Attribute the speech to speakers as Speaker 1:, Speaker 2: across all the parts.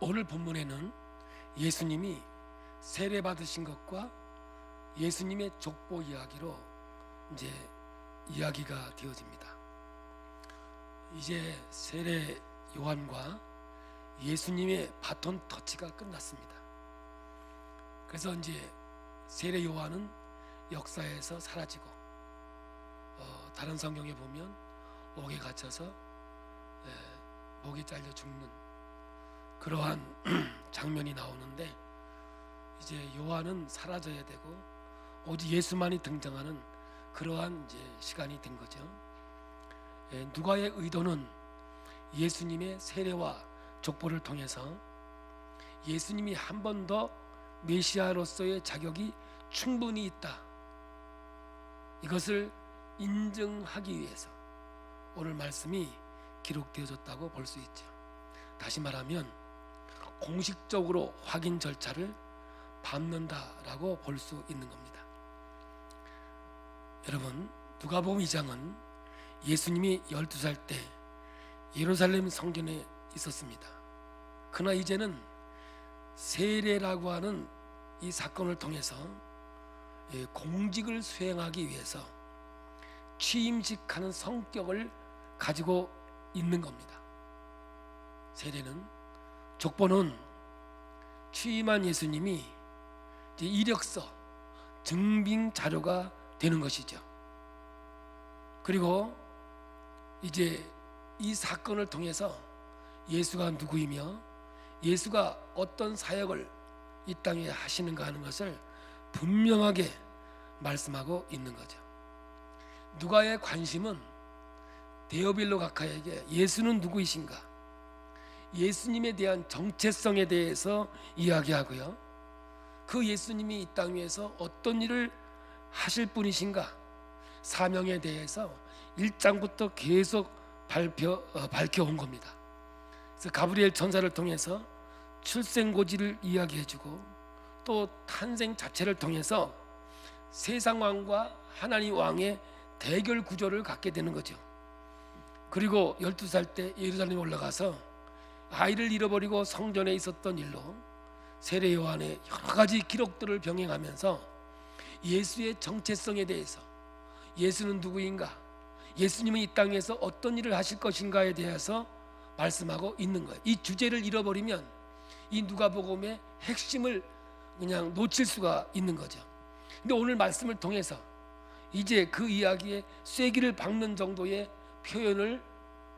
Speaker 1: 오늘 본문에는 예수님이 세례 받으신 것과 예수님의 족보 이야기로 이제 이야기가 되어집니다. 이제 세례 요한과 예수님의 바톤 터치가 끝났습니다. 그래서 이제 세례 요한은 역사에서 사라지고 다른 성경에 보면 옥에 갇혀서 목이 잘려 죽는 그러한 장면이 나오는데, 이제 요한은 사라져야 되고 오직 예수만이 등장하는 그러한 이제 시간이 된 거죠. 누가의 의도는 예수님의 세례와 족보를 통해서 예수님이 한 번 더 메시아로서의 자격이 충분히 있다, 이것을 인증하기 위해서 오늘 말씀이 기록되어졌다고 볼 수 있죠. 다시 말하면 공식적으로 확인 절차를 밟는다라고 볼 수 있는 겁니다. 여러분, 누가복음 2장은 예수님이 12살 때 예루살렘 성전에 있었습니다. 그러나 이제는 세례라고 하는 이 사건을 통해서 공직을 수행하기 위해서 취임식하는 성격을 가지고 있는 겁니다. 세례는, 족보는 취임한 예수님이 이력서, 증빙 자료가 되는 것이죠. 그리고 이제 이 사건을 통해서 예수가 누구이며 예수가 어떤 사역을 이 땅에 하시는가 하는 것을 분명하게 말씀하고 있는 거죠. 누가의 관심은 데오빌로 각하에게 예수는 누구이신가, 예수님에 대한 정체성에 대해서 이야기하고요, 그 예수님이 이 땅 위에서 어떤 일을 하실 분이신가, 사명에 대해서 1장부터 계속 밝혀온 겁니다. 그래서 가브리엘 천사를 통해서 출생고지를 이야기해주고, 또 탄생 자체를 통해서 세상 왕과 하나님 왕의 대결 구조를 갖게 되는 거죠. 그리고 12살 때 예루살렘에 올라가서 아이를 잃어버리고 성전에 있었던 일로 세례 요한의 여러 가지 기록들을 병행하면서 예수의 정체성에 대해서, 예수는 누구인가, 예수님은 이 땅에서 어떤 일을 하실 것인가에 대해서 말씀하고 있는 거예요. 이 주제를 잃어버리면 이 누가복음의 핵심을 그냥 놓칠 수가 있는 거죠. 근데 오늘 말씀을 통해서 이제 그 이야기에 쐐기를 박는 정도의 표현을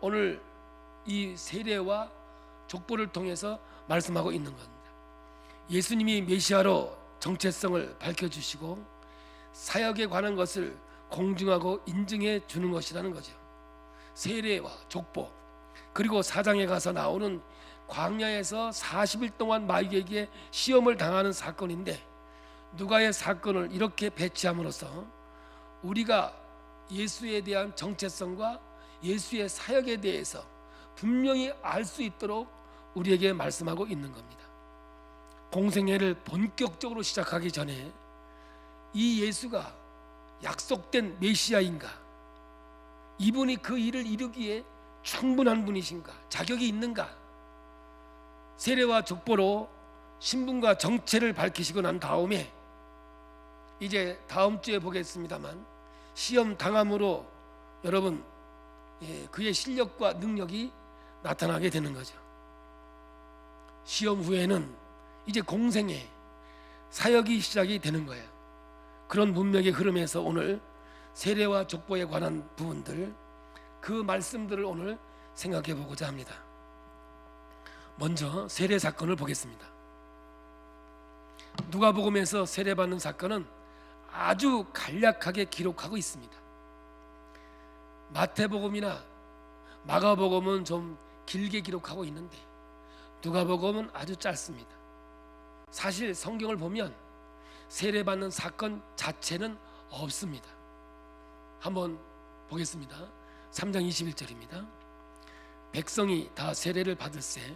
Speaker 1: 오늘 이 세례와 족보를 통해서 말씀하고 있는 겁니다. 예수님이 메시아로 정체성을 밝혀주시고 사역에 관한 것을 공증하고 인증해 주는 것이라는 거죠. 세례와 족보, 그리고 4장에 가서 나오는 광야에서 40일 동안 마귀에게 시험을 당하는 사건인데, 누가의 사건을 이렇게 배치함으로써 우리가 예수에 대한 정체성과 예수의 사역에 대해서 분명히 알 수 있도록 우리에게 말씀하고 있는 겁니다. 공생애를 본격적으로 시작하기 전에 이 예수가 약속된 메시아인가, 이분이 그 일을 이루기에 충분한 분이신가, 자격이 있는가, 세례와 족보로 신분과 정체를 밝히시고 난 다음에 이제 다음 주에 보겠습니다만 시험 당함으로 여러분 그의 실력과 능력이 나타나게 되는 거죠. 시험 후에는 이제 공생애, 사역이 시작이 되는 거예요. 그런 문맥의 흐름에서 오늘 세례와 족보에 관한 부분들, 그 말씀들을 오늘 생각해 보고자 합니다. 먼저 세례 사건을 보겠습니다. 누가복음에서 세례받는 사건은 아주 간략하게 기록하고 있습니다. 마태복음이나 마가복음은 좀 길게 기록하고 있는데 누가복음은 아주 짧습니다. 사실 성경을 보면 세례받는 사건 자체는 없습니다. 한번 보겠습니다. 3장 21절입니다. 백성이 다 세례를 받을세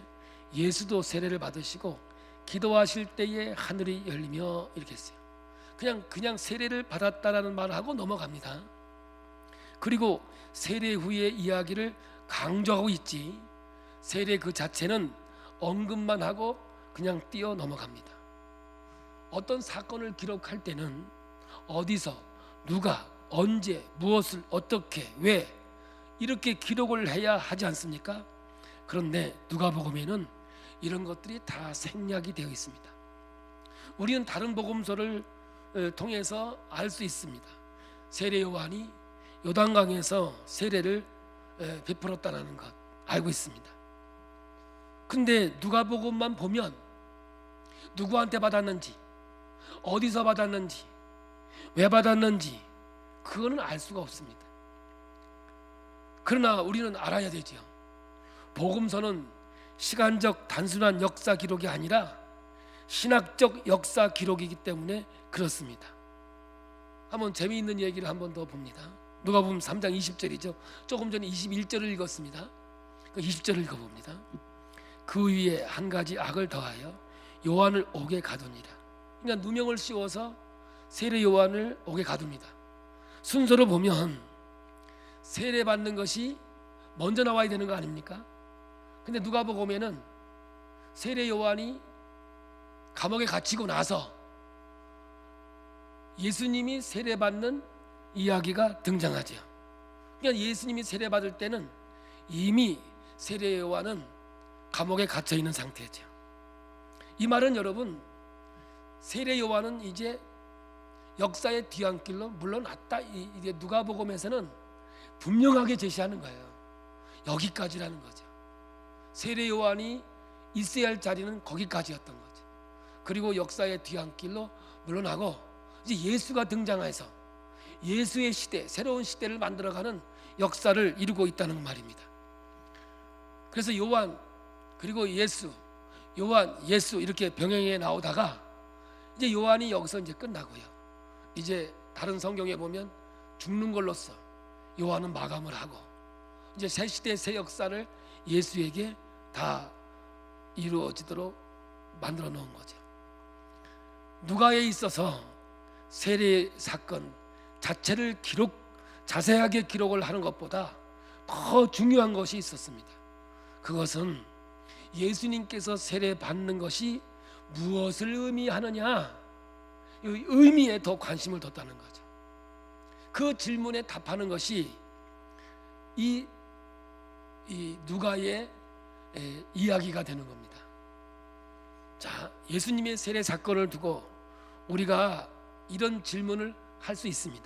Speaker 1: 예수도 세례를 받으시고 기도하실 때에 하늘이 열리며, 이렇게 했어요. 그냥 세례를 받았다라는 말을 하고 넘어갑니다. 그리고 세례 후의 이야기를 강조하고 있지, 세례 그 자체는 언급만 하고 그냥 뛰어 넘어갑니다. 어떤 사건을 기록할 때는 어디서 누가 언제 무엇을 어떻게 왜 이렇게 기록을 해야 하지 않습니까? 그런데 누가복음에는 이런 것들이 다 생략이 되어 있습니다. 우리는 다른 복음서를 통해서 알 수 있습니다. 세례 요한이 요단강에서 세례를 베풀었다는 것 알고 있습니다. 근데 누가복음만 보면 누구한테 받았는지, 어디서 받았는지, 왜 받았는지 그거는 알 수가 없습니다. 그러나 우리는 알아야 되죠. 복음서는 시간적 단순한 역사 기록이 아니라 신학적 역사 기록이기 때문에 그렇습니다. 한번 재미있는 얘기를 한번 더 봅니다. 누가복음 3장 20절이죠. 조금 전에 21절을 읽었습니다. 그 20절을 읽어봅니다. 그 위에 한 가지 악을 더하여 요한을 옥에 가두니라. 그러니까 누명을 씌워서 세례 요한을 옥에 가둡니다. 순서로 보면 세례 받는 것이 먼저 나와야 되는 거 아닙니까? 근데 누가복음에는 세례 요한이 감옥에 갇히고 나서 예수님이 세례 받는 이야기가 등장하죠. 그러니까 예수님이 세례 받을 때는 이미 세례 요한은 감옥에 갇혀 있는 상태죠. 이 말은 여러분, 세례 요한은 이제 역사의 뒤안길로 물러났다. 이게 누가복음에서는 분명하게 제시하는 거예요. 여기까지라는 거죠. 세례 요한이 있어야 할 자리는 거기까지였던 거죠. 그리고 역사의 뒤안길로 물러나고 이제 예수가 등장해서 예수의 시대, 새로운 시대를 만들어가는 역사를 이루고 있다는 말입니다. 그래서 요한 그리고 예수, 요한, 예수 이렇게 병행해 나오다가 이제 요한이 여기서 이제 끝나고요. 이제 다른 성경에 보면 죽는 걸로써 요한은 마감을 하고 이제 새 시대 새 역사를 예수에게 다 이루어지도록 만들어 놓은 거죠. 누가에 있어서 세례 사건 자체를 자세하게 기록을 하는 것보다 더 중요한 것이 있었습니다. 그것은 예수님께서 세례 받는 것이 무엇을 의미하느냐, 이 의미에 더 관심을 뒀다는 거죠. 그 질문에 답하는 것이 이 누가의 이야기가 되는 겁니다. 자, 예수님의 세례 사건을 두고 우리가 이런 질문을 할 수 있습니다.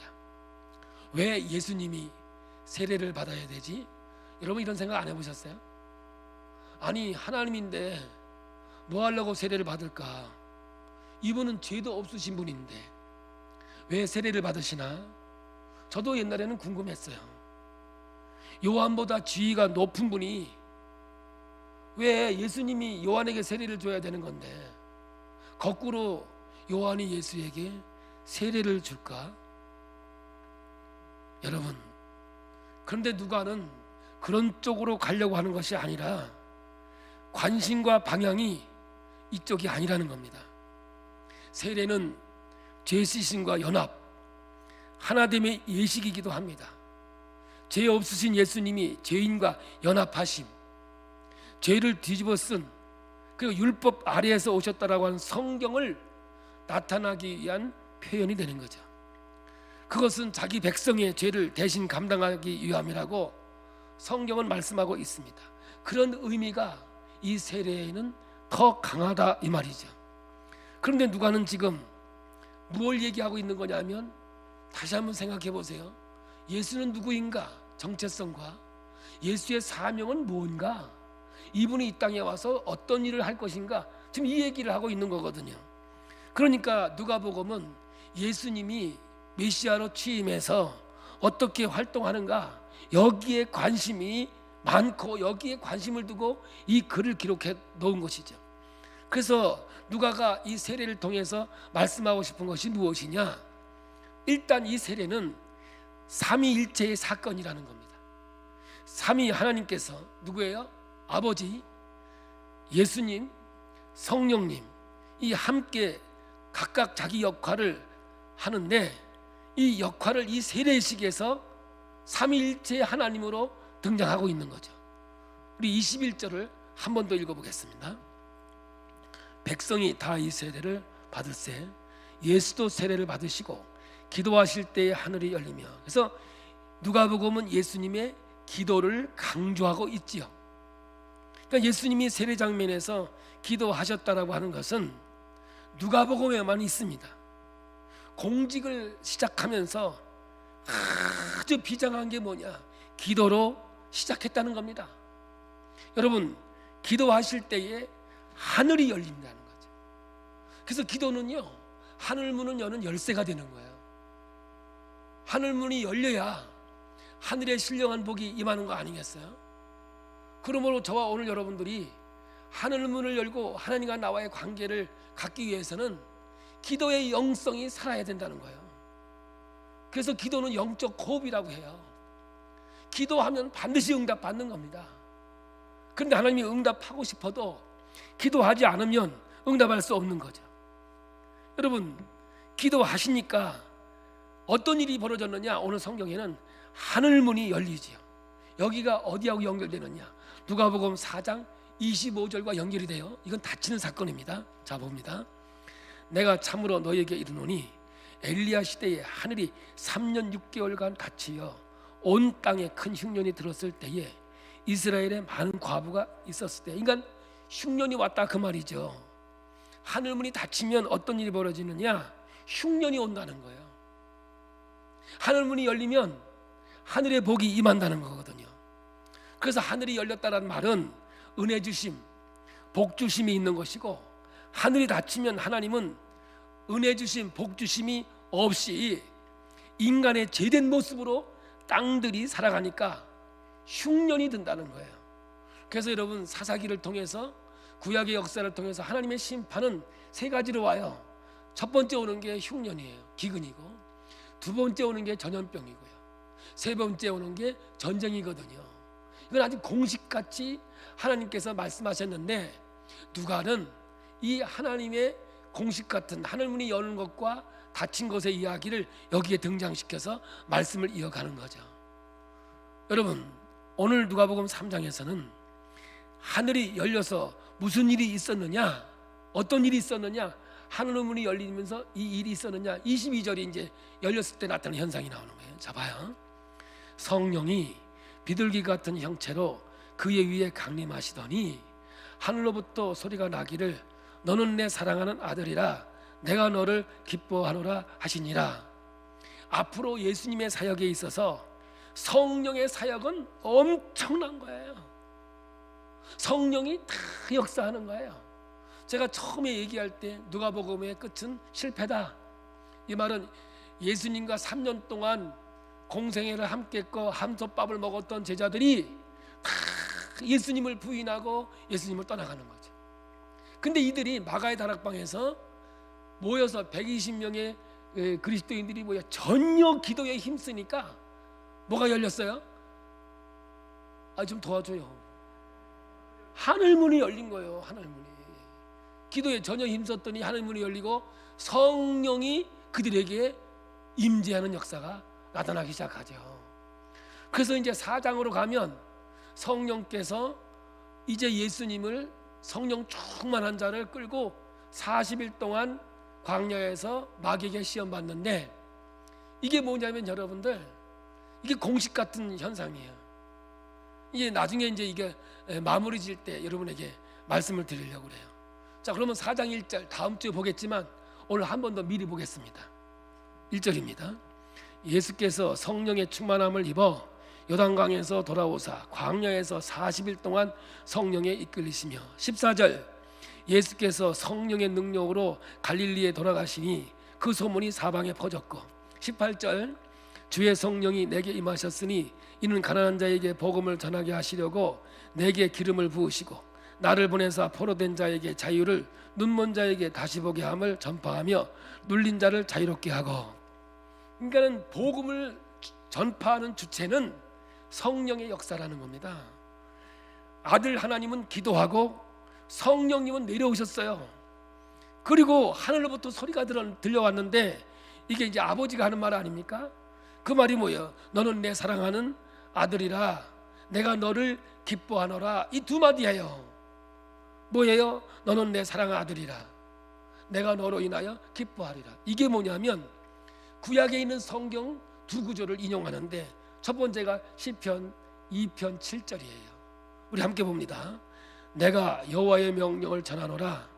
Speaker 1: 왜 예수님이 세례를 받아야 되지? 여러분 이런 생각 안 해보셨어요? 아니 하나님인데 뭐 하려고 세례를 받을까? 이분은 죄도 없으신 분인데 왜 세례를 받으시나? 저도 옛날에는 궁금했어요. 요한보다 지위가 높은 분이 왜 예수님이 요한에게 세례를 줘야 되는 건데 거꾸로 요한이 예수에게 세례를 줄까? 여러분, 그런데 누가는 그런 쪽으로 가려고 하는 것이 아니라 관심과 방향이 이쪽이 아니라는 겁니다. 세례는 죄 씻음과 연합, 하나됨의 예식이기도 합니다. 죄 없으신 예수님이 죄인과 연합하심, 죄를 뒤집어 쓴 그리고 율법 아래에서 오셨다라고 하는 성경을 나타나기 위한 표현이 되는 거죠. 그것은 자기 백성의 죄를 대신 감당하기 위함이라고 성경은 말씀하고 있습니다. 그런 의미가 이 세례에는 더 강하다 이 말이죠. 그런데 누가는 지금 무엇을 얘기하고 있는 거냐면 다시 한번 생각해 보세요. 예수는 누구인가? 정체성과 예수의 사명은 뭔가? 이분이 이 땅에 와서 어떤 일을 할 것인가? 지금 이 얘기를 하고 있는 거거든요. 그러니까 누가복음은 예수님이 메시아로 취임해서 어떻게 활동하는가 여기에 관심이 많고 여기에 관심을 두고 이 글을 기록해 놓은 것이죠. 그래서 누가가 이 세례를 통해서 말씀하고 싶은 것이 무엇이냐? 일단 이 세례는 삼위일체의 사건이라는 겁니다. 삼위 하나님께서 누구예요? 아버지, 예수님, 성령님 이 함께 각각 자기 역할을 하는데 이 역할을 이 세례식에서 삼위일체 하나님으로 등장하고 있는 거죠. 우리 21절을 한 번 더 읽어보겠습니다. 백성이 다 이 세례를 받을세 예수도 세례를 받으시고 기도하실 때에 하늘이 열리며. 그래서 누가복음은 예수님의 기도를 강조하고 있지요. 그러니까 예수님이 세례 장면에서 기도하셨다라고 하는 것은 누가복음에만 있습니다. 공직을 시작하면서 아주 비장한 게 뭐냐? 기도로 시작했다는 겁니다. 여러분, 기도하실 때에 하늘이 열린다는 거죠. 그래서 기도는요, 하늘 문을 여는 열쇠가 되는 거예요. 하늘 문이 열려야 하늘의 신령한 복이 임하는 거 아니겠어요? 그러므로 저와 오늘 여러분들이 하늘 문을 열고 하나님과 나와의 관계를 갖기 위해서는 기도의 영성이 살아야 된다는 거예요. 그래서 기도는 영적 호흡이라고 해요. 기도하면 반드시 응답받는 겁니다. 그런데 하나님이 응답하고 싶어도 기도하지 않으면 응답할 수 없는 거죠. 여러분, 기도하시니까 어떤 일이 벌어졌느냐? 오늘 성경에는 하늘문이 열리지요. 여기가 어디하고 연결되느냐? 누가복음 4장 25절과 연결이 돼요. 이건 닫히는 사건입니다. 자, 봅니다. 내가 참으로 너에게 이르노니 엘리야 시대에 하늘이 3년 6개월간 닫히어 온 땅에 큰 흉년이 들었을 때에 이스라엘에 많은 과부가 있었을 때, 그러니까 흉년이 왔다 그 말이죠. 하늘문이 닫히면 어떤 일이 벌어지느냐? 흉년이 온다는 거예요. 하늘문이 열리면 하늘의 복이 임한다는 거거든요. 그래서 하늘이 열렸다는 말은 은혜 주심, 복 주심이 있는 것이고, 하늘이 닫히면 하나님은 은혜 주심, 복 주심이 없이 인간의 죄된 모습으로 땅들이 살아가니까 흉년이 든다는 거예요. 그래서 여러분, 사사기를 통해서, 구약의 역사를 통해서 하나님의 심판은 세 가지로 와요. 첫 번째 오는 게 흉년이에요. 기근이고, 두 번째 오는 게 전염병이고요, 세 번째 오는 게 전쟁이거든요. 이건 아주 공식같이 하나님께서 말씀하셨는데, 누가는 이 하나님의 공식 같은 하늘문이 여는 것과 닫힌 것의 이야기를 여기에 등장시켜서 말씀을 이어가는 거죠. 여러분, 오늘 누가복음 3장에서는 하늘이 열려서 무슨 일이 있었느냐, 어떤 일이 있었느냐, 하늘문이 열리면서 이 일이 있었느냐, 22절이 이제 열렸을 때 나타나는 현상이 나오는 거예요. 자, 봐요. 성령이 비둘기 같은 형체로 그의 위에 강림하시더니 하늘로부터 소리가 나기를 너는 내 사랑하는 아들이라 내가 너를 기뻐하노라 하시니라. 앞으로 예수님의 사역에 있어서 성령의 사역은 엄청난 거예요. 성령이 다 역사하는 거예요. 제가 처음에 얘기할 때 누가복음의 끝은 실패다, 이 말은 예수님과 3년 동안 공생애를 함께 했고 함솥밥을 먹었던 제자들이 다 예수님을 부인하고 예수님을 떠나가는 거죠. 근데 이들이 마가의 다락방에서 모여서 120명의 그리스도인들이 모여 전혀 기도에 힘쓰니까 뭐가 열렸어요? 좀 도와줘요. 하늘문이 열린 거예요. 하늘문이. 기도에 전혀 힘썼더니 하늘문이 열리고 성령이 그들에게 임재하는 역사가 나타나기 시작하죠. 그래서 이제 4장으로 가면 성령께서 이제 예수님을 성령 충만한 자를 끌고 40일 동안 광야에서 마귀에게 시험 받는데, 이게 뭐냐면 여러분들, 이게 공식 같은 현상이에요. 이게 나중에 이제 이게 마무리 질 때 여러분에게 말씀을 드리려고 그래요. 자, 그러면 4장 1절 다음 주에 보겠지만 오늘 한 번 더 미리 보겠습니다. 1절입니다. 예수께서 성령의 충만함을 입어 요단강에서 돌아오사 광야에서 40일 동안 성령에 이끌리시며. 14절 예수께서 성령의 능력으로 갈릴리에 돌아가시니 그 소문이 사방에 퍼졌고. 18절 주의 성령이 내게 임하셨으니 이는 가난한 자에게 복음을 전하게 하시려고 내게 기름을 부으시고 나를 보내사 포로된 자에게 자유를, 눈먼 자에게 다시 보게 함을 전파하며 눌린 자를 자유롭게 하고. 그러니까는 복음을 전파하는 주체는 성령의 역사라는 겁니다. 아들 하나님은 기도하고 성령님은 내려오셨어요. 그리고 하늘로부터 소리가 들려왔는데, 이게 이제 아버지가 하는 말 아닙니까? 그 말이 뭐예요? 너는 내 사랑하는 아들이라 내가 너를 기뻐하노라. 이 두 마디예요. 뭐예요? 너는 내 사랑의 아들이라, 내가 너로 인하여 기뻐하리라. 이게 뭐냐면 구약에 있는 성경 두 구절을 인용하는데 첫 번째가 시편 2편 7절이에요. 우리 함께 봅니다. 내가 여호와의 명령을 전하노라.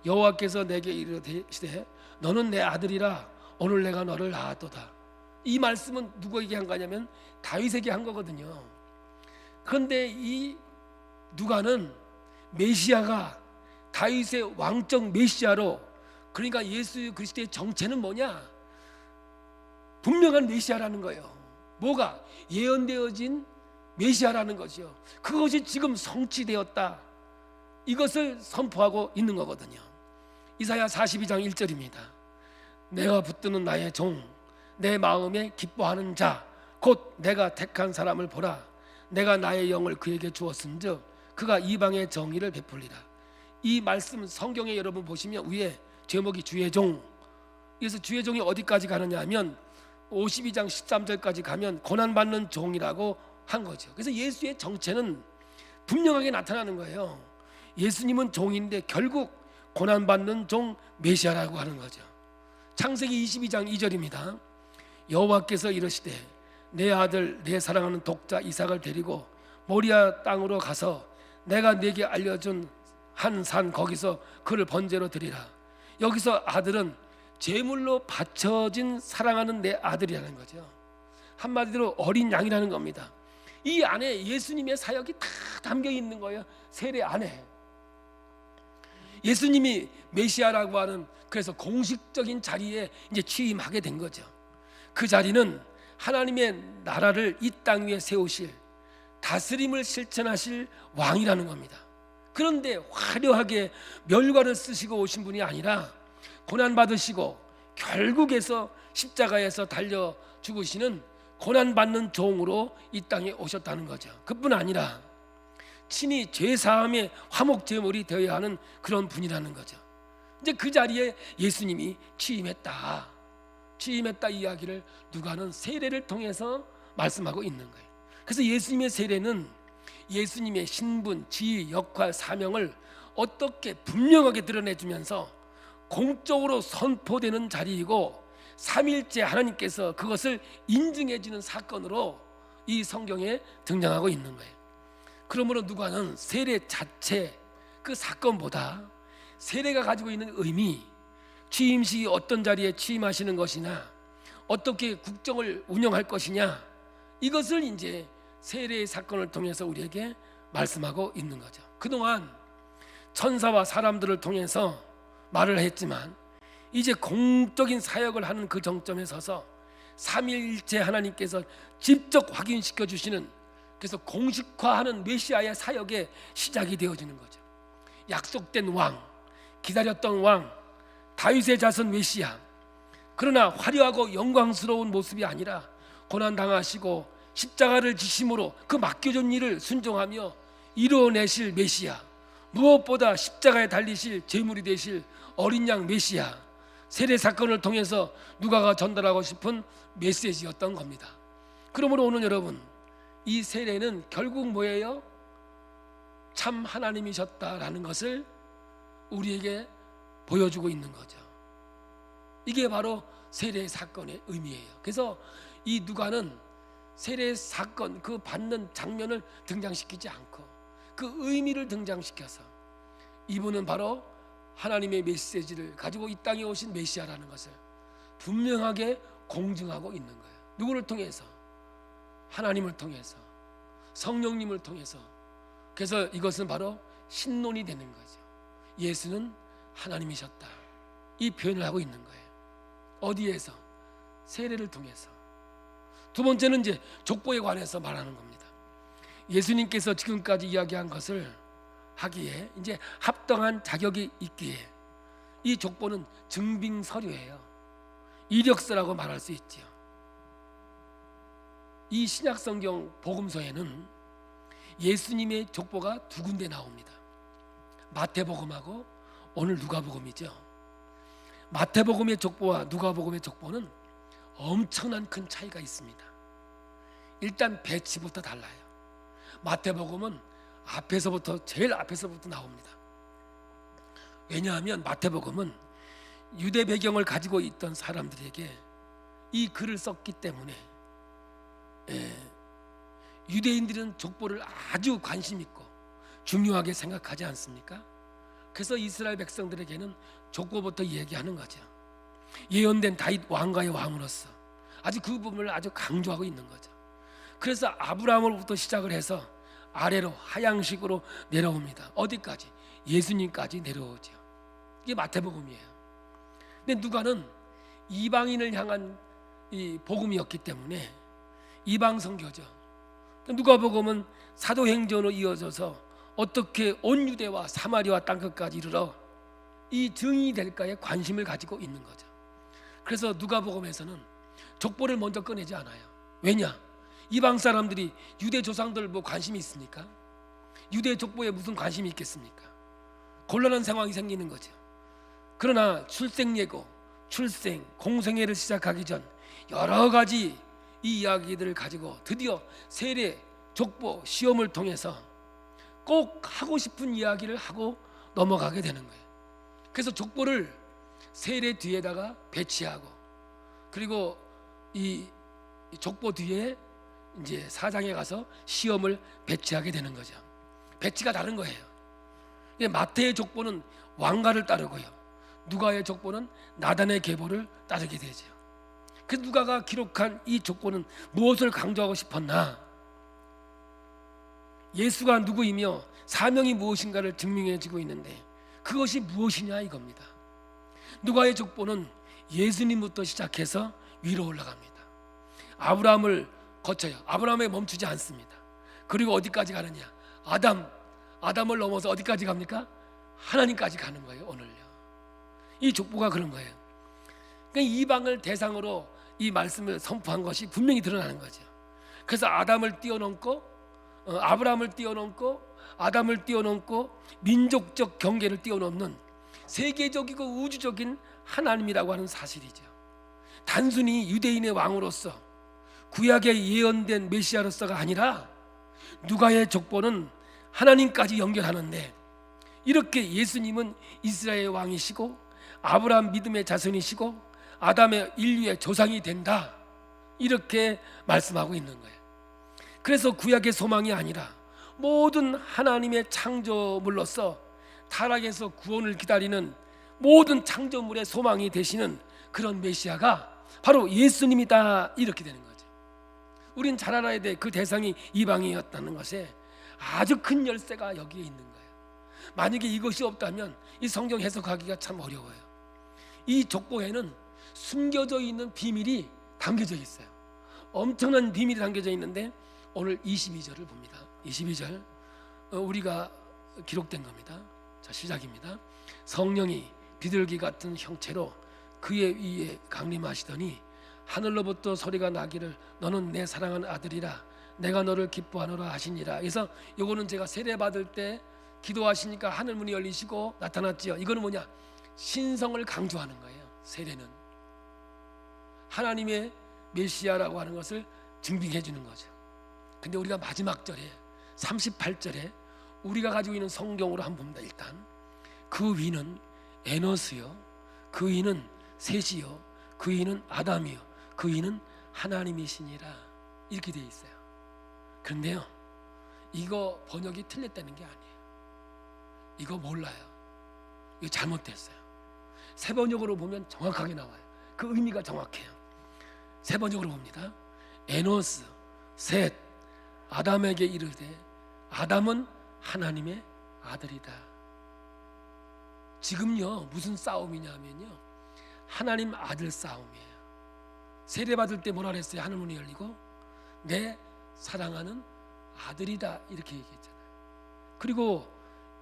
Speaker 1: 여호와께서 내게 이르시되 너는 내 아들이라. 오늘 내가 너를 낳았도다. 이 말씀은 누구에게 한 거냐면 다윗에게 한 거거든요. 그런데 이 누가는 메시아가 다윗의 왕적 메시아로, 그러니까 예수 그리스도의 정체는 뭐냐? 분명한 메시아라는 거예요. 뭐가? 예언되어진 메시아라는 것이요. 그것이 지금 성취되었다. 이것을 선포하고 있는 거거든요. 이사야 42장 1절입니다. 내가 붙드는 나의 종, 내 마음에 기뻐하는 자, 곧 내가 택한 사람을 보라. 내가 나의 영을 그에게 주었은즉 그가 이방의 정의를 베풀리라. 이 말씀 성경에 여러분 보시면 위에 제목이 주의 종. 그래서 주의 종이 어디까지 가느냐 하면 52장 13절까지 가면 고난받는 종이라고 한 거죠. 그래서 예수의 정체는 분명하게 나타나는 거예요. 예수님은 종인데 결국 고난받는 종 메시아라고 하는 거죠. 창세기 22장 2절입니다. 여호와께서 이르시되 내 아들 내 사랑하는 독자 이삭을 데리고 모리아 땅으로 가서 내가 네게 알려준 한 산 거기서 그를 번제로 드리라. 여기서 아들은 제물로 바쳐진 사랑하는 내 아들이라는 거죠. 한마디로 어린 양이라는 겁니다. 이 안에 예수님의 사역이 다 담겨 있는 거예요. 세례 안에 예수님이 메시아라고 하는, 그래서 공식적인 자리에 이제 취임하게 된 거죠. 그 자리는 하나님의 나라를 이 땅 위에 세우실, 다스림을 실천하실 왕이라는 겁니다. 그런데 화려하게 멸관을 쓰시고 오신 분이 아니라 고난받으시고 결국에서 십자가에서 달려 죽으시는 고난받는 종으로 이 땅에 오셨다는 거죠. 그뿐 아니라 친히 죄사함의 화목제물이 되어야 하는 그런 분이라는 거죠. 이제 그 자리에 예수님이 취임했다 이야기를 누가는 세례를 통해서 말씀하고 있는 거예요. 그래서 예수님의 세례는 예수님의 신분, 지위, 역할, 사명을 어떻게 분명하게 드러내주면서 공적으로 선포되는 자리이고, 삼일째 하나님께서 그것을 인증해주는 사건으로 이 성경에 등장하고 있는 거예요. 그러므로 누가는 세례 자체 그 사건보다 세례가 가지고 있는 의미, 취임식이 어떤 자리에 취임하시는 것이냐, 어떻게 국정을 운영할 것이냐, 이것을 이제 세례의 사건을 통해서 우리에게 말씀하고 있는 거죠. 그동안 천사와 사람들을 통해서 말을 했지만 이제 공적인 사역을 하는 그 정점에 서서 삼위일체 하나님께서 직접 확인시켜 주시는, 그래서 공식화하는 메시아의 사역의 시작이 되어지는 거죠. 약속된 왕, 기다렸던 왕, 다윗의 자손 메시아. 그러나 화려하고 영광스러운 모습이 아니라 고난당하시고 십자가를 지심으로 그 맡겨준 일을 순종하며 이루어내실 메시아, 무엇보다 십자가에 달리실 제물이 되실 어린 양 메시아, 세례 사건을 통해서 누가가 전달하고 싶은 메시지였던 겁니다. 그러므로 오늘 여러분, 이 세례는 결국 뭐예요? 참 하나님이셨다라는 것을 우리에게 보여주고 있는 거죠. 이게 바로 세례 사건의 의미예요. 그래서 이 누가는 세례 사건, 그 받는 장면을 등장시키지 않고 그 의미를 등장시켜서 이분은 바로 하나님의 메시지를 가지고 이 땅에 오신 메시아라는 것을 분명하게 공증하고 있는 거예요. 누구를 통해서? 하나님을 통해서, 성령님을 통해서. 그래서 이것은 바로 신론이 되는 거죠. 예수는 하나님이셨다, 이 표현을 하고 있는 거예요. 어디에서? 세례를 통해서. 두 번째는 이제 족보에 관해서 말하는 겁니다. 예수님께서 지금까지 이야기한 것을 하기에 이제 합당한 자격이 있기에 이 족보는 증빙 서류예요. 이력서라고 말할 수 있지요. 이 신약성경 복음서에는 예수님의 족보가 두 군데 나옵니다. 마태복음하고 오늘 누가복음이죠. 마태복음의 족보와 누가복음의 족보는 엄청난 큰 차이가 있습니다. 일단 배치부터 달라요. 마태복음은 앞에서부터, 제일 앞에서부터 나옵니다. 왜냐하면 마태복음은 유대 배경을 가지고 있던 사람들에게 이 글을 썼기 때문에 유대인들은 족보를 아주 관심 있고 중요하게 생각하지 않습니까? 그래서 이스라엘 백성들에게는 족보부터 얘기하는 거죠. 예언된 다윗 왕가의 왕으로서 아주 그 부분을 아주 강조하고 있는 거죠. 그래서 아브라함으로부터 시작을 해서 아래로 하향식으로 내려옵니다. 어디까지? 예수님까지 내려오죠. 이게 마태복음이에요. 근데 누가는 이방인을 향한 이 복음이었기 때문에 이방 선교죠. 누가복음은 사도행전으로 이어져서 어떻게 온 유대와 사마리아 땅끝까지 이르러 이 증인이 될까에 관심을 가지고 있는 거죠. 그래서 누가복음에서는 족보를 먼저 꺼내지 않아요. 왜냐? 이방 사람들이 유대 조상들 뭐 관심이 있습니까? 유대 족보에 무슨 관심이 있겠습니까? 곤란한 상황이 생기는 거죠. 그러나 출생 예고, 출생, 공생애를 시작하기 전 여러 가지 이 이야기들을 가지고 드디어 세례, 족보, 시험을 통해서 꼭 하고 싶은 이야기를 하고 넘어가게 되는 거예요. 그래서 족보를 세례 뒤에다가 배치하고, 그리고 이 족보 뒤에 이제 사장에 가서 시험을 배치하게 되는 거죠. 배치가 다른 거예요. 마태의 족보는 왕가를 따르고요, 누가의 족보는 나단의 계보를 따르게 되죠. 그래서 누가가 기록한 이 족보는 무엇을 강조하고 싶었나? 예수가 누구이며 사명이 무엇인가를 증명해주고 있는데 그것이 무엇이냐 이겁니다. 누가의 족보는 예수님부터 시작해서 위로 올라갑니다. 아브라함을 거쳐요. 아브라함에 멈추지 않습니다. 그리고 어디까지 가느냐? 아담을 넘어서 어디까지 갑니까? 하나님까지 가는 거예요. 오늘요. 이 족보가 그런 거예요. 그러니까 이방을 대상으로 이 말씀을 선포한 것이 분명히 드러나는 거죠. 그래서 아담을 뛰어넘고 아브라함을 뛰어넘고 아담을 뛰어넘고 민족적 경계를 뛰어넘는 세계적이고 우주적인 하나님이라고 하는 사실이죠. 단순히 유대인의 왕으로서 구약에 예언된 메시아로서가 아니라 누가의 족보는 하나님까지 연결하는데, 이렇게 예수님은 이스라엘의 왕이시고 아브라함 믿음의 자손이시고 아담의 인류의 조상이 된다, 이렇게 말씀하고 있는 거예요. 그래서 구약의 소망이 아니라 모든 하나님의 창조물로서 타락에서 구원을 기다리는 모든 창조물의 소망이 되시는 그런 메시아가 바로 예수님이다, 이렇게 되는 거죠. 우린 잘 알아야 돼. 그 대상이 이방인이었다는 것에 아주 큰 열쇠가 여기에 있는 거예요. 만약에 이것이 없다면 이 성경 해석하기가 참 어려워요. 이 족보에는 숨겨져 있는 비밀이 담겨져 있어요. 엄청난 비밀이 담겨져 있는데 오늘 22절을 봅니다. 22절 우리가 기록된 겁니다. 자, 시작입니다. 성령이 비둘기 같은 형체로 그의 위에 강림하시더니 하늘로부터 소리가 나기를 너는 내 사랑하는 아들이라 내가 너를 기뻐하노라 하시니라. 그래서 요거는 제가 세례 받을 때 기도하시니까 하늘 문이 열리시고 나타났지요. 이거는 뭐냐? 신성을 강조하는 거예요. 세례는 하나님의 메시아라고 하는 것을 증빙해 주는 거죠. 근데 우리가 마지막 절에 38절에 우리가 가지고 있는 성경으로 한번 봅니다. 일단 그 위는 에노스요, 그 위는 셋이요, 그 위는 아담이요, 그 위는 하나님이시니라, 이렇게 되어 있어요. 그런데요, 이거 번역이 틀렸다는 게 아니에요. 이거 몰라요. 이거 잘못됐어요. 세 번역으로 보면 정확하게 나와요. 그 의미가 정확해요. 세 번역으로 봅니다. 에노스, 셋, 아담에게 이르되 아담은 하나님의 아들이다. 지금요 무슨 싸움이냐면요, 하나님 아들 싸움이에요. 세례받을 때 뭐라 그랬어요? 하늘문이 열리고 내 사랑하는 아들이다, 이렇게 얘기했잖아요. 그리고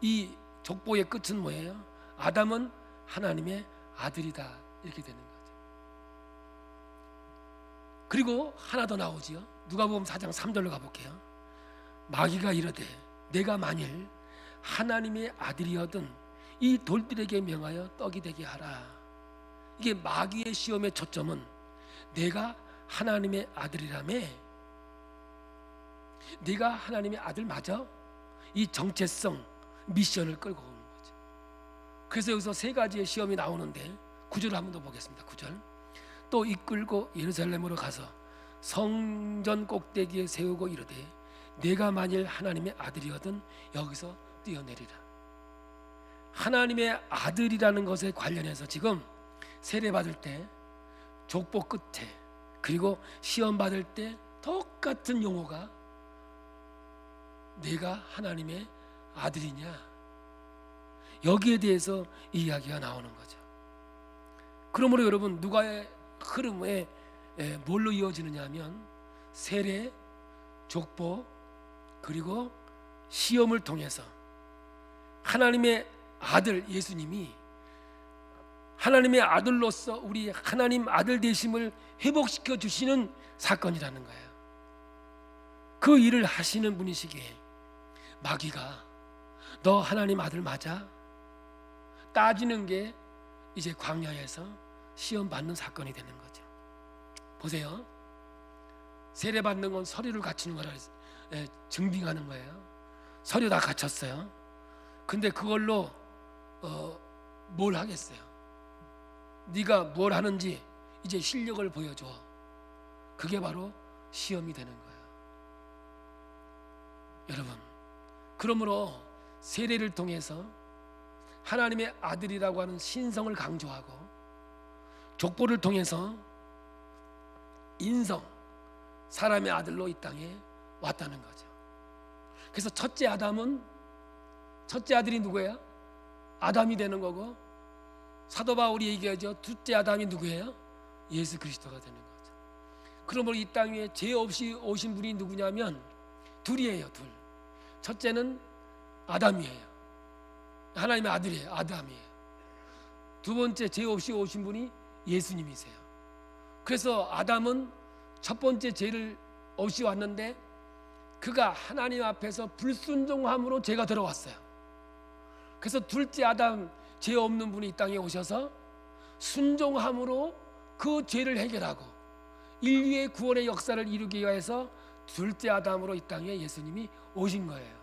Speaker 1: 이 족보의 끝은 뭐예요? 아담은 하나님의 아들이다, 이렇게 되는 거죠. 그리고 하나 더 나오지요. 누가복음 4장 3절로 가볼게요. 마귀가 이르되 내가 만일 하나님의 아들이어든 이 돌들에게 명하여 떡이 되게 하라. 이게 마귀의 시험의 초점은 내가 하나님의 아들이라며, 네가 하나님의 아들 맞아? 이 정체성 미션을 끌고 오는 거죠. 그래서 여기서 세 가지의 시험이 나오는데 9절을 한번 더 보겠습니다. 9절. 또 이끌고 예루살렘으로 가서 성전 꼭대기에 세우고 이르되 내가 만일 하나님의 아들이거든 여기서 뛰어내리라. 하나님의 아들이라는 것에 관련해서 지금 세례 받을 때, 족보 끝에, 그리고 시험 받을 때 똑같은 용어가 내가 하나님의 아들이냐, 여기에 대해서 이야기가 나오는 거죠. 그러므로 여러분, 누가의 흐름에 뭘로 이어지느냐 하면 세례, 족보, 그리고 시험을 통해서 하나님의 아들 예수님이 하나님의 아들로서 우리 하나님 아들 되심을 회복시켜 주시는 사건이라는 거예요. 그 일을 하시는 분이시기에 마귀가 너 하나님 아들 맞아? 따지는 게 이제 광야에서 시험 받는 사건이 되는 거죠. 보세요. 세례 받는 건 서류를 갖추는 거라 증빙하는 거예요. 서류 다 갖췄어요. 근데 그걸로 뭘 하겠어요? 네가 뭘 하는지 이제 실력을 보여줘. 그게 바로 시험이 되는 거예요. 여러분, 그러므로 세례를 통해서 하나님의 아들이라고 하는 신성을 강조하고 족보를 통해서 인성, 사람의 아들로 이 땅에 왔다는 거죠. 그래서 첫째 아들이 누구예요? 아담이 되는 거고, 사도 바울이 얘기하죠. 둘째 아담이 누구예요? 예수 그리스도가 되는 거죠. 그러므로 이 땅에 죄 없이 오신 분이 누구냐면 둘이에요. 둘. 첫째는 아담이에요. 하나님의 아들이에요. 아담이에요. 두 번째 죄 없이 오신 분이 예수님이세요. 그래서 아담은 첫 번째 죄를 없이 왔는데 그가 하나님 앞에서 불순종함으로 죄가 들어왔어요. 그래서 둘째 아담, 죄 없는 분이 이 땅에 오셔서 순종함으로 그 죄를 해결하고 인류의 구원의 역사를 이루기 위해서 둘째 아담으로 이 땅에 예수님이 오신 거예요.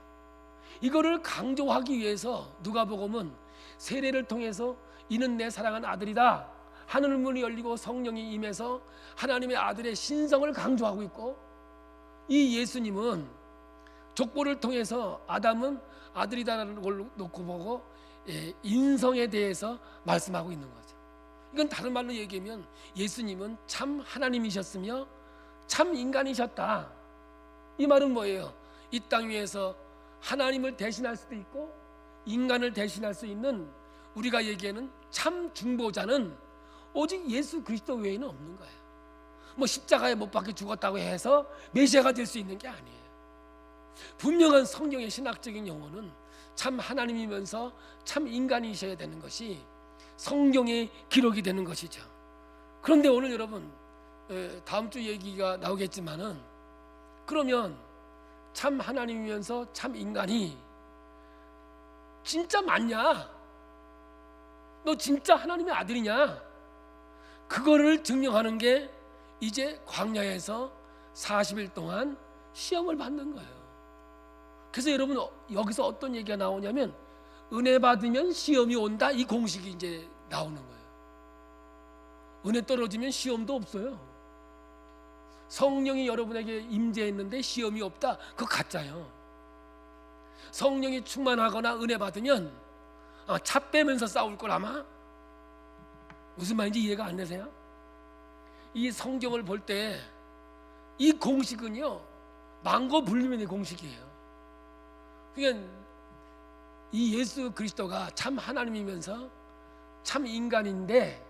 Speaker 1: 이거를 강조하기 위해서 누가복음은 세례를 통해서 이는 내 사랑하는 아들이다, 하늘 문이 열리고 성령이 임해서 하나님의 아들의 신성을 강조하고 있고, 이 예수님은 족보를 통해서 아담은 아들이다라는 걸 놓고 보고 인성에 대해서 말씀하고 있는 거죠. 이건 다른 말로 얘기하면 예수님은 참 하나님이셨으며 참 인간이셨다. 이 말은 뭐예요? 이 땅 위에서 하나님을 대신할 수도 있고 인간을 대신할 수 있는, 우리가 얘기하는 참 중보자는 오직 예수 그리스도 외에는 없는 거예요. 뭐 십자가에 못 박혀 죽었다고 해서 메시아가 될 수 있는 게 아니에요. 분명한 성경의 신학적인 용어는 참 하나님이면서 참 인간이셔야 되는 것이 성경의 기록이 되는 것이죠. 그런데 오늘 여러분, 다음 주 얘기가 나오겠지만은, 그러면 참 하나님이면서 참 인간이 진짜 맞냐? 너 진짜 하나님의 아들이냐? 그거를 증명하는 게 이제 광야에서 40일 동안 시험을 받는 거예요. 그래서 여러분, 여기서 어떤 얘기가 나오냐면 은혜 받으면 시험이 온다, 이 공식이 이제 나오는 거예요. 은혜 떨어지면 시험도 없어요. 성령이 여러분에게 임재했는데 시험이 없다, 그거 가짜예요. 성령이 충만하거나 은혜 받으면 차 빼면서 싸울 걸 아마? 무슨 말인지 이해가 안 되세요? 이 성경을 볼 때 이 공식은요, 망고불림의 공식이에요. 그러니까 이 예수 그리스도가 참 하나님이면서 참 인간인데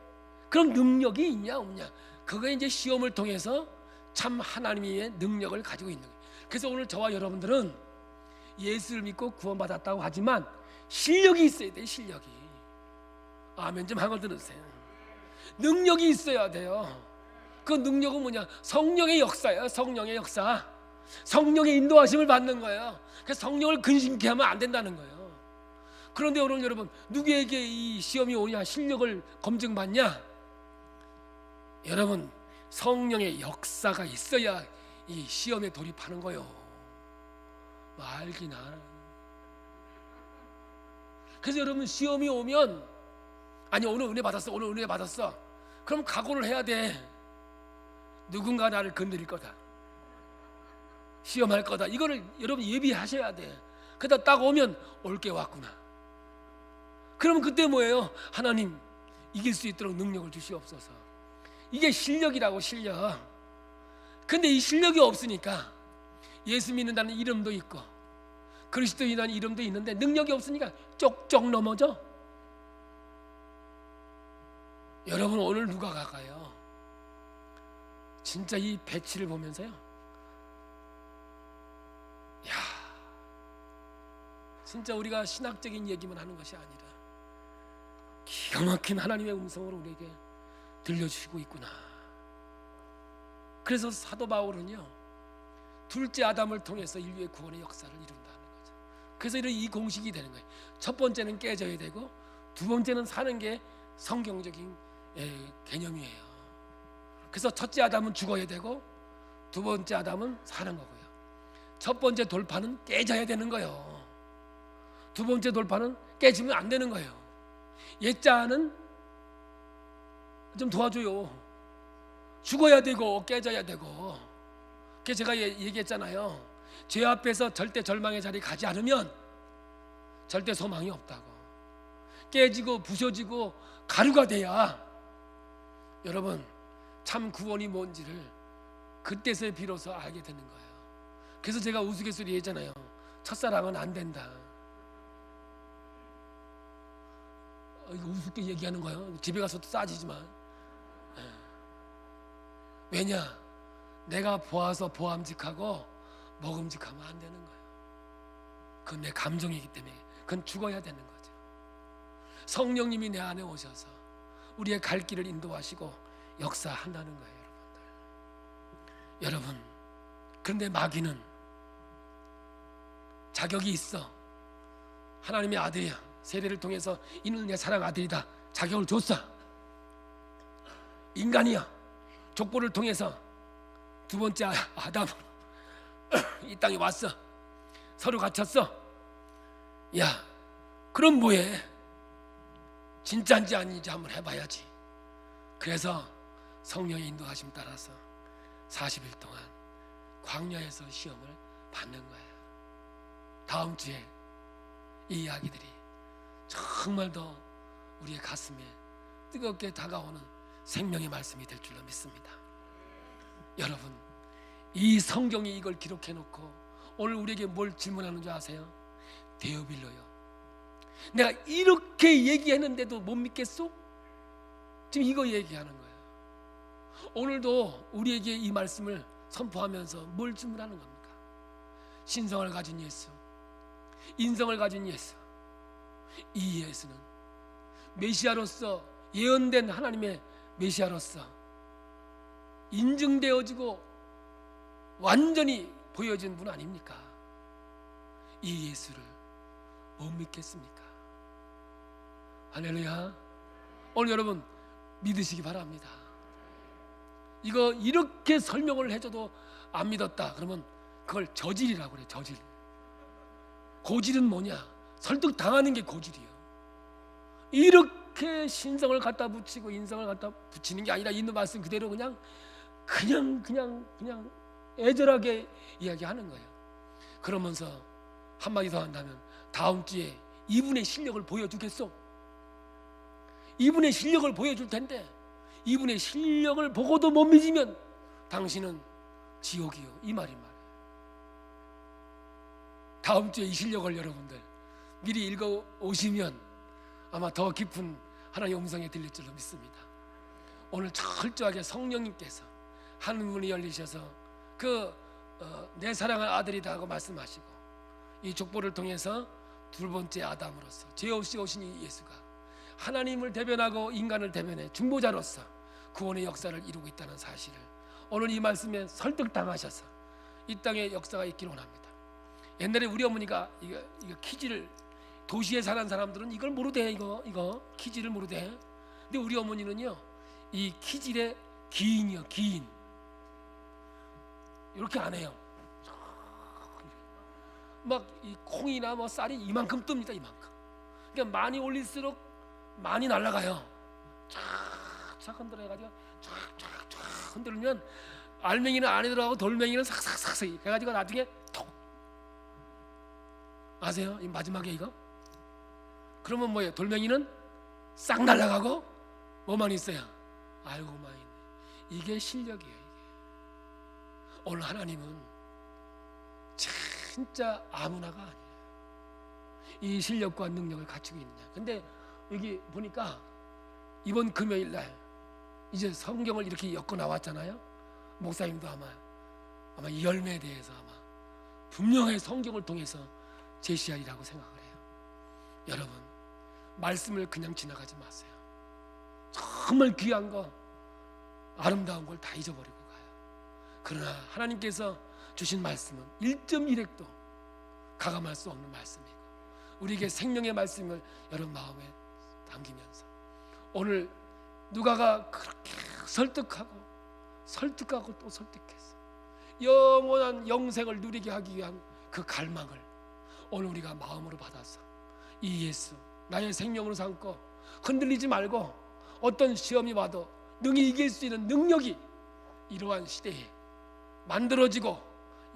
Speaker 1: 그럼 능력이 있냐 없냐, 그거 이제 시험을 통해서 참 하나님의 능력을 가지고 있는 거예요. 그래서 오늘 저와 여러분들은 예수를 믿고 구원받았다고 하지만 실력이 있어야 돼요. 실력이. 아멘 좀 하고 들으세요. 능력이 있어야 돼요. 그 능력은 뭐냐? 성령의 역사예요. 성령의 역사. 성령의 인도하심을 받는 거예요. 그래서 성령을 근심케 하면 안 된다는 거예요. 그런데 오늘 여러분, 누구에게 이 시험이 오냐, 실력을 검증받냐? 여러분, 성령의 역사가 있어야 이 시험에 돌입하는 거예요. 알기나. 그래서 여러분, 시험이 오면 아니 오늘 은혜 받았어, 오늘 은혜 받았어. 그럼 각오를 해야 돼. 누군가 나를 건드릴 거다, 시험할 거다. 이거를 여러분 예비하셔야 돼. 그러다 딱 오면 올 게 왔구나. 그러면 그때 뭐예요? 하나님 이길 수 있도록 능력을 주시옵소서. 이게 실력이라고, 실력. 근데 이 실력이 없으니까 예수 믿는다는 이름도 있고 그리스도인이라는 이름도 있는데 능력이 없으니까 쪽쪽 넘어져. 여러분 오늘 누가 갈까요? 진짜 이 배치를 보면서요, 야, 진짜 우리가 신학적인 얘기만 하는 것이 아니라 기가 막힌 하나님의 음성으로 우리에게 들려주시고 있구나. 그래서 사도 바울은요, 둘째 아담을 통해서 인류의 구원의 역사를 이룬다는 거죠. 그래서 이런 이 공식이 되는 거예요. 첫 번째는 깨져야 되고, 두 번째는 사는 게 성경적인 개념이에요. 그래서 첫째 아담은 죽어야 되고, 두 번째 아담은 사는 거고요. 첫 번째 돌파는 깨져야 되는 거예요. 두 번째 돌파는 깨지면 안 되는 거예요. 옛자는 좀 도와줘요. 죽어야 되고 깨져야 되고. 그래서 제가 얘기했잖아요. 죄 앞에서 절대 절망의 자리에 가지 않으면 절대 소망이 없다고. 깨지고 부서지고 가루가 돼야 여러분 참 구원이 뭔지를 그때서야 비로소 알게 되는 거예요. 그래서 제가 우스갯소리 얘기했잖아요. 첫사랑은 안 된다. 이거 우습게 얘기하는 거예요. 집에 가서도 싸지지만. 왜냐? 내가 보아서 보암직하고 먹음직하면 안 되는 거예요. 그건 내 감정이기 때문에 그건 죽어야 되는 거죠. 성령님이 내 안에 오셔서 우리의 갈 길을 인도하시고 역사한다는 거예요, 여러분들. 여러분, 그런데 마귀는 자격이 있어. 하나님의 아들이야. 세례를 통해서 이는 내 사랑 아들이다. 자격을 줬어. 인간이야. 족보를 통해서 두 번째 아담 이 땅에 왔어. 서로 갇혔어. 야, 그럼 뭐해? 진짜인지 아닌지 한번 해봐야지. 그래서 성령의 인도하심 따라서 40일 동안 광야에서 시험을 받는 거예요. 다음 주에 이 이야기들이 정말 더 우리의 가슴에 뜨겁게 다가오는 생명의 말씀이 될 줄로 믿습니다. 여러분, 이 성경이 이걸 기록해놓고 오늘 우리에게 뭘 질문하는 줄 아세요? 데오빌로요, 내가 이렇게 얘기했는데도 못 믿겠소? 지금 이거 얘기하는 거예요. 오늘도 우리에게 이 말씀을 선포하면서 뭘 질문하는 겁니까? 신성을 가진 예수, 인성을 가진 예수. 이 예수는 메시아로서, 예언된 하나님의 메시아로서 인증되어지고 완전히 보여진 분 아닙니까? 이 예수를 못 믿겠습니까? 할렐루야. 오늘 여러분 믿으시기 바랍니다. 이거 이렇게 설명을 해줘도 안 믿었다 그러면 그걸 저질이라고 그래요. 저질. 고질은 뭐냐? 설득당하는 게 고질이에요. 이렇게 신성을 갖다 붙이고 인성을 갖다 붙이는 게 아니라 있는 말씀 그대로 그냥 애절하게 이야기하는 거예요. 그러면서 한마디 더 한다면 다음 주에 이분의 실력을 보여주겠소? 이분의 실력을 보여줄 텐데 이분의 실력을 보고도 못 믿으면 당신은 지옥이요, 이 말이 말이에요. 다음 주에 이 실력을 여러분들 미리 읽어 오시면 아마 더 깊은 하나님의 음성이 들릴 줄로 믿습니다. 오늘 철저하게 성령님께서 하늘문이 열리셔서 내 사랑하는 아들이다 하고 말씀하시고 이 족보를 통해서 두 번째 아담으로서 죄 없이 오신 이 예수가 하나님을 대변하고 인간을 대변해 중보자로서 구원의 역사를 이루고 있다는 사실을 오늘 이 말씀에 설득당하셔서 이 땅에 역사가 있기를 원합니다. 옛날에 우리 어머니가 이거 키지를, 도시에 사는 사람들은 이걸 모르대. 이거 키지를 모르대. 근데 우리 어머니는요 이 키질의 기인이요, 기인. 이렇게 안 해요. 막 이 콩이나 뭐 쌀이 이만큼 뜹니다. 이만큼. 그러니까 많이 올릴수록 많이 날아가요. 쫙쫙 흔들어가지고 쫙쫙쫙 흔들면 알맹이는 안에 들어가고 돌멩이는 삭삭삭삭 해가지고 나중에 톡. 아세요? 이 마지막에 이거? 그러면 뭐예요? 돌멩이는 싹 날아가고 뭐만 있어요? 알고만 있네. 이게 실력이에요. 이게. 오늘 하나님은 진짜 아무나가 아니에요. 이 실력과 능력을 갖추고 있느냐. 근데 여기 보니까 이번 금요일 날 이제 성경을 이렇게 엮어 나왔잖아요. 목사님도 아마 이 열매에 대해서 아마 분명히 성경을 통해서 제시하리라고 생각을 해요. 여러분, 말씀을 그냥 지나가지 마세요. 정말 귀한 거, 아름다운 걸 다 잊어버리고 가요. 그러나 하나님께서 주신 말씀은 1.1핵도 가감할 수 없는 말씀이고 우리에게 생명의 말씀을 여러분 마음에 담기면서 오늘 누가가 그렇게 설득하고 또 설득해서 영원한 영생을 누리게 하기 위한 그 갈망을 오늘 우리가 마음으로 받아서 이 예수 나의 생명으로 삼고 흔들리지 말고 어떤 시험이 와도 능히 이길 수 있는 능력이 이러한 시대에 만들어지고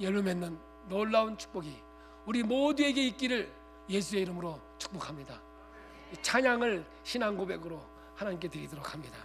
Speaker 1: 열매 맺는 놀라운 축복이 우리 모두에게 있기를 예수의 이름으로 축복합니다. 찬양을 신앙 고백으로 하나님께 드리도록 합니다.